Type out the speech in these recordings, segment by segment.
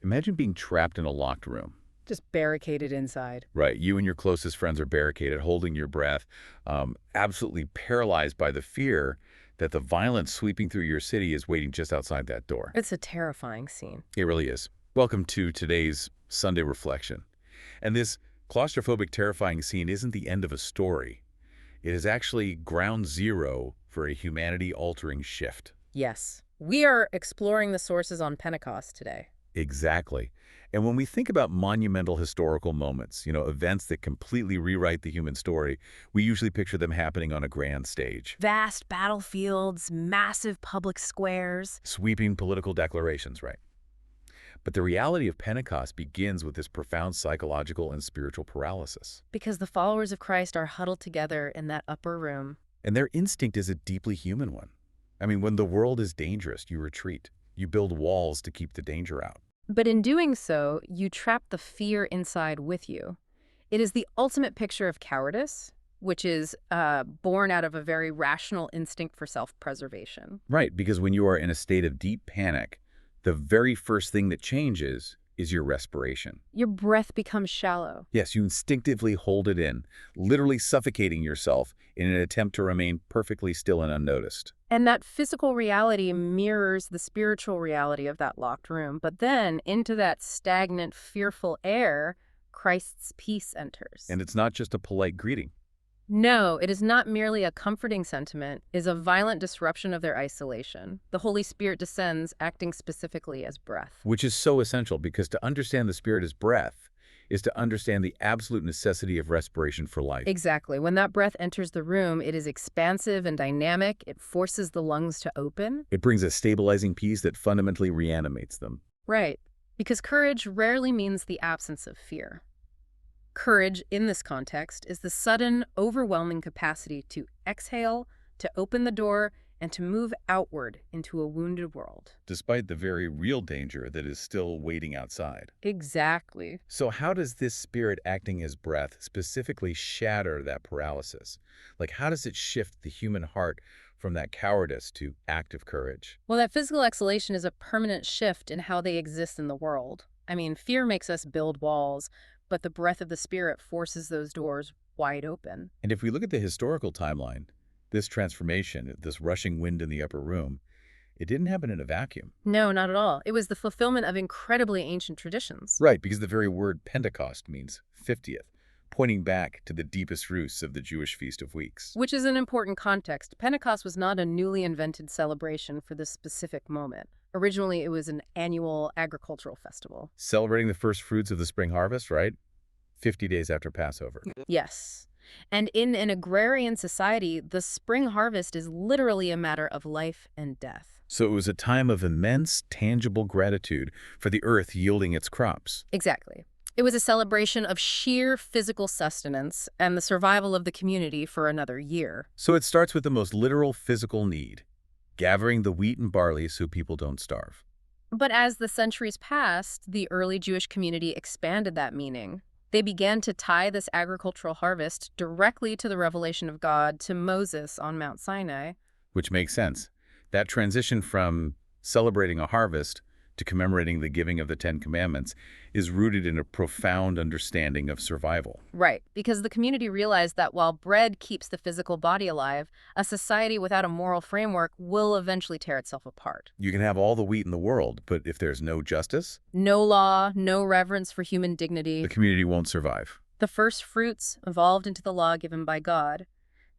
Imagine being trapped in a locked room. Just barricaded inside. Right. You and your closest friends are barricaded, holding your breath, absolutely paralyzed by the fear that the violence sweeping through your city is waiting just outside that door. It's a terrifying scene. It really is. Welcome to today's Sunday reflection. And this claustrophobic, terrifying scene isn't the end of a story. It is actually ground zero for a humanity-altering shift. Yes. We are exploring the sources on Pentecost today. Exactly. And when we think about monumental historical moments, events that completely rewrite the human story, we usually picture them happening on a grand stage. Vast battlefields, massive public squares. Sweeping political declarations, right? But the reality of Pentecost begins with this profound psychological and spiritual paralysis. Because the followers of Christ are huddled together in that upper room. And their instinct is a deeply human one. I mean, when the world is dangerous, you retreat. You build walls to keep the danger out. But in doing so, you trap the fear inside with you. It is the ultimate picture of cowardice, which is born out of a very rational instinct for self-preservation. Right, because when you are in a state of deep panic, the very first thing that changes is your respiration. Your breath becomes shallow. Yes, you instinctively hold it in, literally suffocating yourself in an attempt to remain perfectly still and unnoticed. And that physical reality mirrors the spiritual reality of that locked room. But then, into that stagnant, fearful air, Christ's peace enters. And it's not just a polite greeting. No, it is not merely a comforting sentiment. It is a violent disruption of their isolation. The Holy Spirit descends, acting specifically as breath. Which is so essential, because to understand the Spirit as breath is to understand the absolute necessity of respiration for life. Exactly. When that breath enters the room, it is expansive and dynamic. It forces the lungs to open. It brings a stabilizing peace that fundamentally reanimates them. Right. Because courage rarely means the absence of fear. Courage, in this context, is the sudden, overwhelming capacity to exhale, to open the door, and to move outward into a wounded world. Despite the very real danger that is still waiting outside. Exactly. So how does this Spirit acting as breath specifically shatter that paralysis? Like, how does it shift the human heart from that cowardice to active courage? Well, that physical exhalation is a permanent shift in how they exist in the world. I mean, fear makes us build walls, but the breath of the Spirit forces those doors wide open. And if we look at the historical timeline, this transformation, this rushing wind in the upper room, it didn't happen in a vacuum. No, not at all. It was the fulfillment of incredibly ancient traditions. Right, because the very word Pentecost means 50th, pointing back to the deepest roots of the Jewish Feast of Weeks. Which is an important context. Pentecost was not a newly invented celebration for this specific moment. Originally, it was an annual agricultural festival. Celebrating the first fruits of the spring harvest, right? 50 days after Passover. Yes. And in an agrarian society, the spring harvest is literally a matter of life and death. So it was a time of immense, tangible gratitude for the earth yielding its crops. Exactly. It was a celebration of sheer physical sustenance and the survival of the community for another year. So it starts with the most literal physical need, gathering the wheat and barley so people don't starve. But as the centuries passed, the early Jewish community expanded that meaning. They began to tie this agricultural harvest directly to the revelation of God to Moses on Mount Sinai. Which makes sense. That transition from celebrating a harvest to commemorating the giving of the Ten Commandments is rooted in a profound understanding of survival. Right, because the community realized that while bread keeps the physical body alive, a society without a moral framework will eventually tear itself apart. You can have all the wheat in the world, but if there's no justice, no law, no reverence for human dignity, the community won't survive. The first fruits evolved into the law given by God.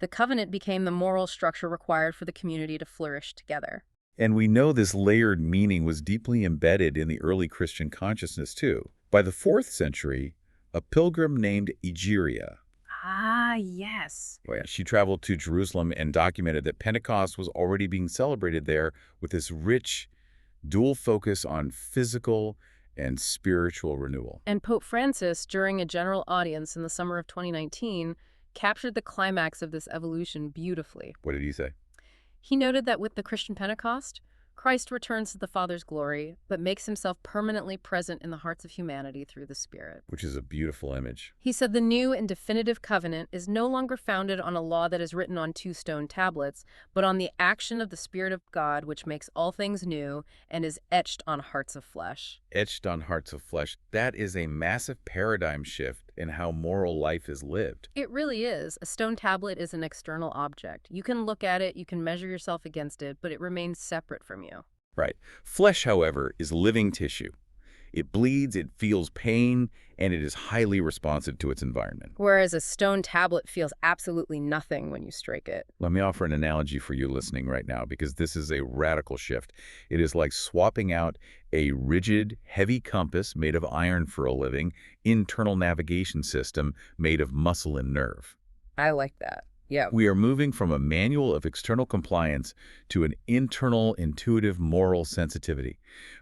The covenant became the moral structure required for the community to flourish together. And we know this layered meaning was deeply embedded in the early Christian consciousness, too. By the 4th century, a pilgrim named Egeria. Ah, yes. She traveled to Jerusalem and documented that Pentecost was already being celebrated there with this rich, dual focus on physical and spiritual renewal. And Pope Francis, during a general audience in the summer of 2019, captured the climax of this evolution beautifully. What did he say? He noted that with the Christian Pentecost, Christ returns to the Father's glory, but makes himself permanently present in the hearts of humanity through the Spirit. Which is a beautiful image. He said the new and definitive covenant is no longer founded on a law that is written on 2 stone tablets, but on the action of the Spirit of God, which makes all things new and is etched on hearts of flesh. Etched on hearts of flesh. That is a massive paradigm shift in how moral life is lived. It really is. A stone tablet is an external object. You can look at it, you can measure yourself against it, but it remains separate from you. Right. Flesh, however, is living tissue. It bleeds, it feels pain, and it is highly responsive to its environment. Whereas a stone tablet feels absolutely nothing when you strike it. Let me offer an analogy for you listening right now, because this is a radical shift. It is like swapping out a rigid, heavy compass made of iron for a living internal navigation system made of muscle and nerve. I like that. Yeah. We are moving from a manual of external compliance to an internal, intuitive, moral sensitivity.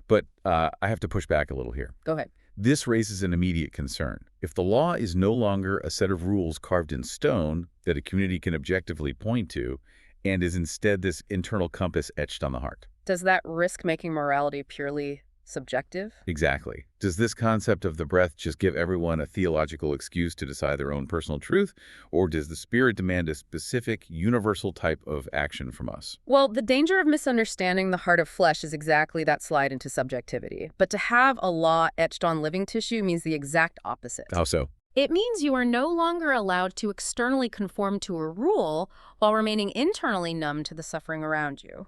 But I have to push back a little here. Go ahead. This raises an immediate concern. If the law is no longer a set of rules carved in stone that a community can objectively point to, and is instead this internal compass etched on the heart. Does that risk making morality purely subjective? Exactly. Does this concept of the breath just give everyone a theological excuse to decide their own personal truth, or does the Spirit demand a specific, universal type of action from us? Well, the danger of misunderstanding the heart of flesh is exactly that slide into subjectivity. But to have a law etched on living tissue means the exact opposite. How so? It means you are no longer allowed to externally conform to a rule while remaining internally numb to the suffering around you.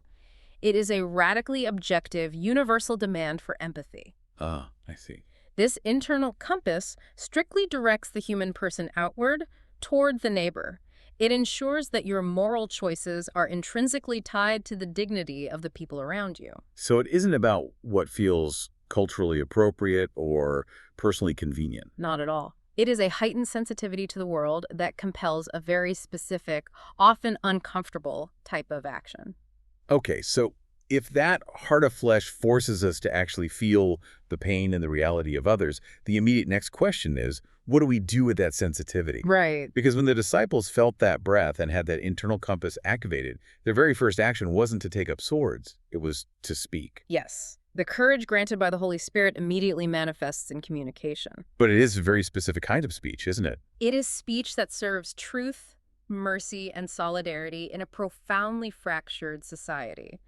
It is a radically objective, universal demand for empathy. Ah, I see. This internal compass strictly directs the human person outward toward the neighbor. It ensures that your moral choices are intrinsically tied to the dignity of the people around you. So it isn't about what feels culturally appropriate or personally convenient. Not at all. It is a heightened sensitivity to the world that compels a very specific, often uncomfortable type of action. Okay, so if that heart of flesh forces us to actually feel the pain and the reality of others, the immediate next question is, what do we do with that sensitivity? Right. Because when the disciples felt that breath and had that internal compass activated, their very first action wasn't to take up swords, it was to speak. Yes. The courage granted by the Holy Spirit immediately manifests in communication. But it is a very specific kind of speech, isn't it? It is speech that serves truth, mercy, and solidarity in a profoundly fractured society.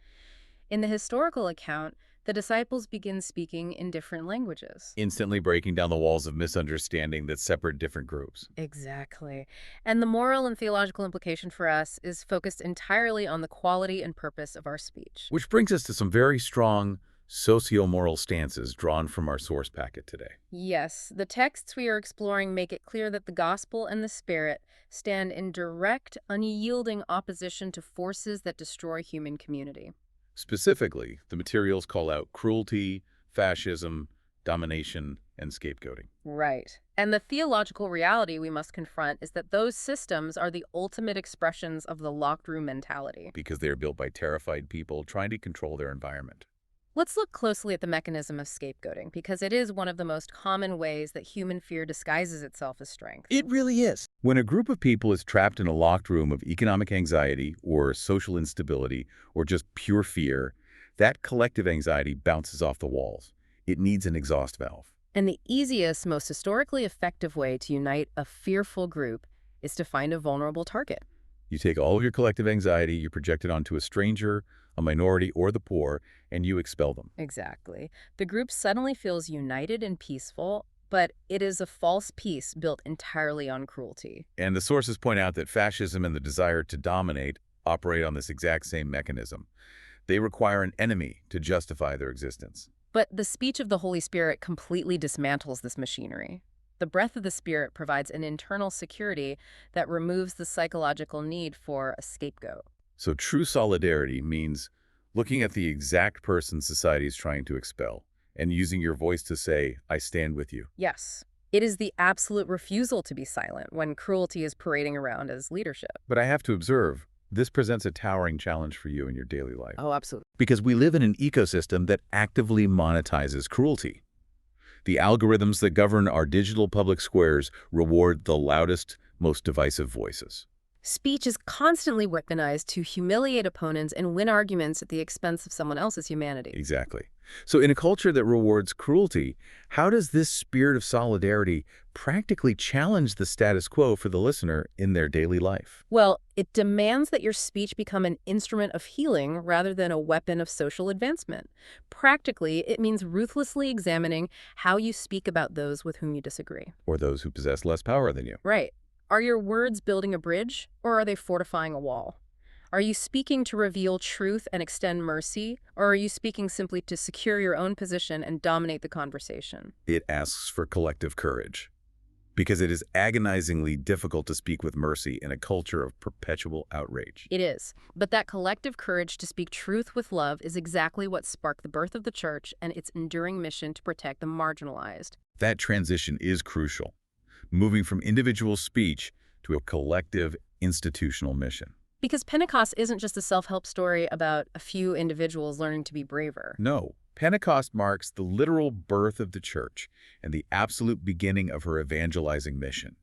In the historical account, the disciples begin speaking in different languages. Instantly breaking down the walls of misunderstanding that separate different groups. Exactly. And the moral and theological implication for us is focused entirely on the quality and purpose of our speech. Which brings us to some very strong socio-moral stances drawn from our source packet today. Yes, the texts we are exploring make it clear that the gospel and the Spirit stand in direct, unyielding opposition to forces that destroy human community. Specifically, the materials call out cruelty, fascism, domination, and scapegoating. Right. And the theological reality we must confront is that those systems are the ultimate expressions of the locked room mentality. Because they are built by terrified people trying to control their environment. Let's look closely at the mechanism of scapegoating, because it is one of the most common ways that human fear disguises itself as strength. It really is. When a group of people is trapped in a locked room of economic anxiety or social instability or just pure fear, that collective anxiety bounces off the walls. It needs an exhaust valve. And the easiest, most historically effective way to unite a fearful group is to find a vulnerable target. You take all of your collective anxiety, you project it onto a stranger, a minority, or the poor, and you expel them. Exactly. The group suddenly feels united and peaceful, but it is a false peace built entirely on cruelty. And the sources point out that fascism and the desire to dominate operate on this exact same mechanism. They require an enemy to justify their existence. But the speech of the Holy Spirit completely dismantles this machinery. The breath of the Spirit provides an internal security that removes the psychological need for a scapegoat. So true solidarity means looking at the exact person society is trying to expel and using your voice to say, I stand with you. Yes. It is the absolute refusal to be silent when cruelty is parading around as leadership. But I have to observe, this presents a towering challenge for you in your daily life. Oh, absolutely. Because we live in an ecosystem that actively monetizes cruelty. The algorithms that govern our digital public squares reward the loudest, most divisive voices. Speech is constantly weaponized to humiliate opponents and win arguments at the expense of someone else's humanity. Exactly. So in a culture that rewards cruelty, how does this spirit of solidarity practically challenge the status quo for the listener in their daily life? Well, it demands that your speech become an instrument of healing rather than a weapon of social advancement. Practically, it means ruthlessly examining how you speak about those with whom you disagree. Or those who possess less power than you? Right. Are your words building a bridge, or are they fortifying a wall? Are you speaking to reveal truth and extend mercy, or are you speaking simply to secure your own position and dominate the conversation? It asks for collective courage, because it is agonizingly difficult to speak with mercy in a culture of perpetual outrage. It is. But that collective courage to speak truth with love is exactly what sparked the birth of the church and its enduring mission to protect the marginalized. That transition is crucial, moving from individual speech to a collective institutional mission. Because Pentecost isn't just a self-help story about a few individuals learning to be braver. No, Pentecost marks the literal birth of the church and the absolute beginning of her evangelizing mission.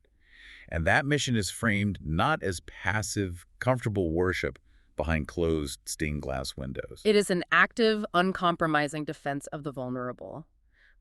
And that mission is framed not as passive, comfortable worship behind closed stained glass windows. It is an active, uncompromising defense of the vulnerable.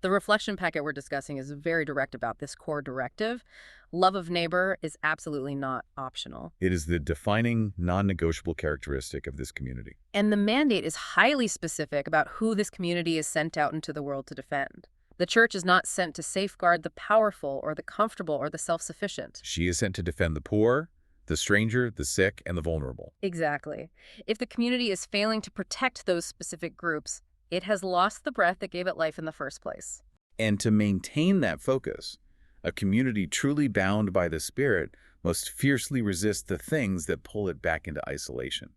The reflection packet we're discussing is very direct about this core directive. Love of neighbor is absolutely not optional. It is the defining, non-negotiable characteristic of this community. And the mandate is highly specific about who this community is sent out into the world to defend. The church is not sent to safeguard the powerful or the comfortable or the self-sufficient. She is sent to defend the poor, the stranger, the sick, and the vulnerable. Exactly. If the community is failing to protect those specific groups, it has lost the breath that gave it life in the first place. And to maintain that focus, a community truly bound by the Spirit must fiercely resist the things that pull it back into isolation.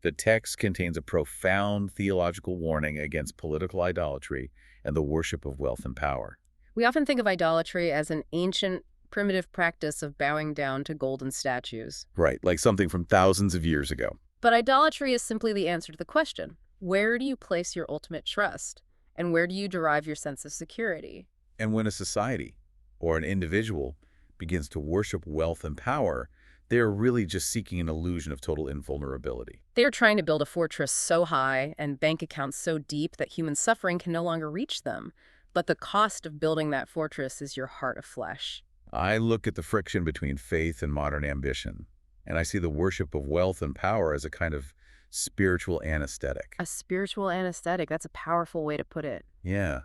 The text contains a profound theological warning against political idolatry and the worship of wealth and power. We often think of idolatry as an ancient, primitive practice of bowing down to golden statues. Right, like something from thousands of years ago. But idolatry is simply the answer to the question, where do you place your ultimate trust? And where do you derive your sense of security? And when a society or an individual begins to worship wealth and power, they are really just seeking an illusion of total invulnerability. They are trying to build a fortress so high and bank accounts so deep that human suffering can no longer reach them. But the cost of building that fortress is your heart of flesh. I look at the friction between faith and modern ambition, and I see the worship of wealth and power as a kind of spiritual anesthetic. A spiritual anesthetic, that's a powerful way to put it. Yeah,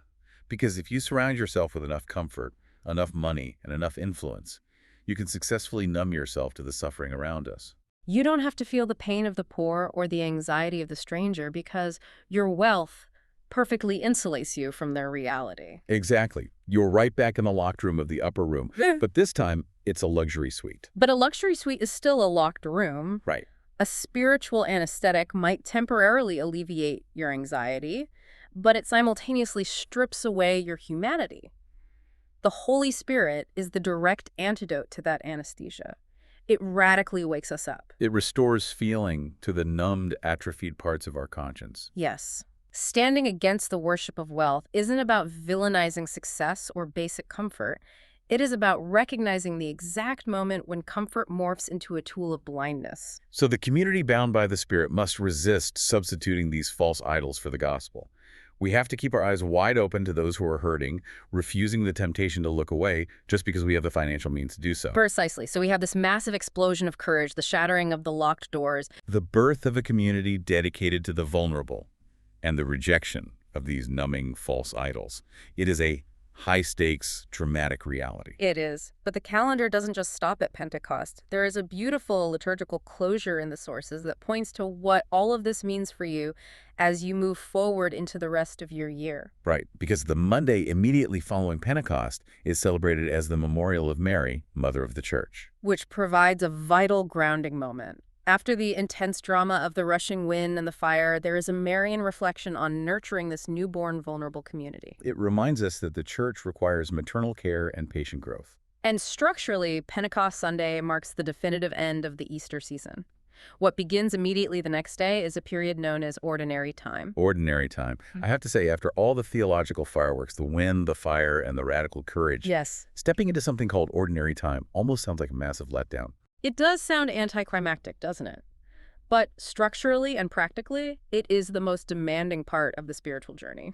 because if you surround yourself with enough comfort, enough money, and enough influence, you can successfully numb yourself to the suffering around us. You don't have to feel the pain of the poor or the anxiety of the stranger because your wealth perfectly insulates you from their reality. Exactly. You're right back in the locked room of the upper room, but this time it's a luxury suite. But a luxury suite is still a locked room. Right. A spiritual anesthetic might temporarily alleviate your anxiety, but it simultaneously strips away your humanity. The Holy Spirit is the direct antidote to that anesthesia. It radically wakes us up. It restores feeling to the numbed, atrophied parts of our conscience. Yes. Standing against the worship of wealth isn't about villainizing success or basic comfort. It is about recognizing the exact moment when comfort morphs into a tool of blindness. So the community bound by the Spirit must resist substituting these false idols for the gospel. We have to keep our eyes wide open to those who are hurting, refusing the temptation to look away just because we have the financial means to do so. Precisely. So we have this massive explosion of courage, the shattering of the locked doors. The birth of a community dedicated to the vulnerable and the rejection of these numbing false idols. It is a high-stakes, dramatic reality. It is. But the calendar doesn't just stop at Pentecost. There is a beautiful liturgical closure in the sources that points to what all of this means for you as you move forward into the rest of your year. Right, because the Monday immediately following Pentecost is celebrated as the memorial of Mary, Mother of the Church. Which provides a vital grounding moment. After the intense drama of the rushing wind and the fire, there is a Marian reflection on nurturing this newborn, vulnerable community. It reminds us that the church requires maternal care and patient growth. And structurally, Pentecost Sunday marks the definitive end of the Easter season. What begins immediately the next day is a period known as ordinary time. Ordinary time. I have to say, after all the theological fireworks, the wind, the fire, and the radical courage, Yes. stepping into something called ordinary time almost sounds like a massive letdown. It does sound anticlimactic, doesn't it? But structurally and practically, it is the most demanding part of the spiritual journey.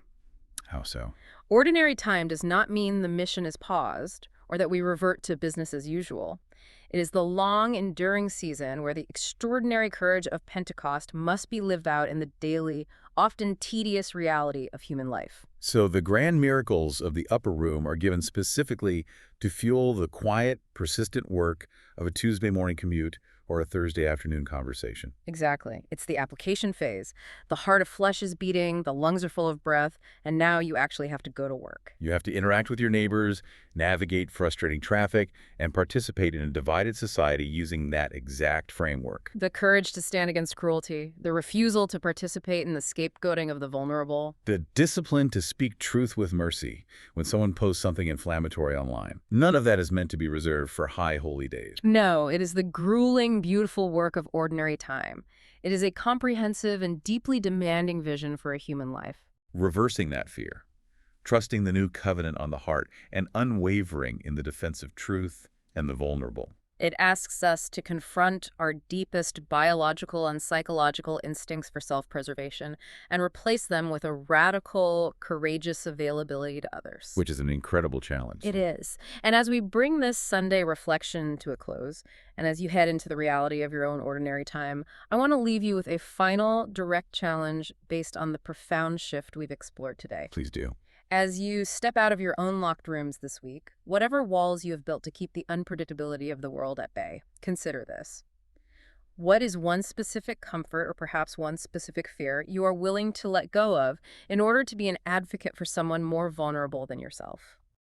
How so? Ordinary time does not mean the mission is paused or that we revert to business as usual. It is the long, enduring season where the extraordinary courage of Pentecost must be lived out in the daily, often tedious reality of human life. So the grand miracles of the upper room are given specifically to fuel the quiet, persistent work of a Tuesday morning commute or a Thursday afternoon conversation. Exactly. It's the application phase. The heart of flesh is beating, the lungs are full of breath, and now you actually have to go to work. You have to interact with your neighbors, navigate frustrating traffic, and participate in a divided society using that exact framework. The courage to stand against cruelty, the refusal to participate in the scapegoating of the vulnerable. The discipline to speak truth with mercy when someone posts something inflammatory online. None of that is meant to be reserved for high holy days. No, it is the grueling, beautiful work of ordinary time. It is a comprehensive and deeply demanding vision for a human life. Reversing that fear, trusting the new covenant on the heart, and unwavering in the defense of truth and the vulnerable. It asks us to confront our deepest biological and psychological instincts for self-preservation and replace them with a radical, courageous availability to others. Which is an incredible challenge. It is. And as we bring this Sunday reflection to a close, and as you head into the reality of your own ordinary time, I want to leave you with a final, direct challenge based on the profound shift we've explored today. Please do. As you step out of your own locked rooms this week, whatever walls you have built to keep the unpredictability of the world at bay, consider this. What is one specific comfort or perhaps one specific fear you are willing to let go of in order to be an advocate for someone more vulnerable than yourself?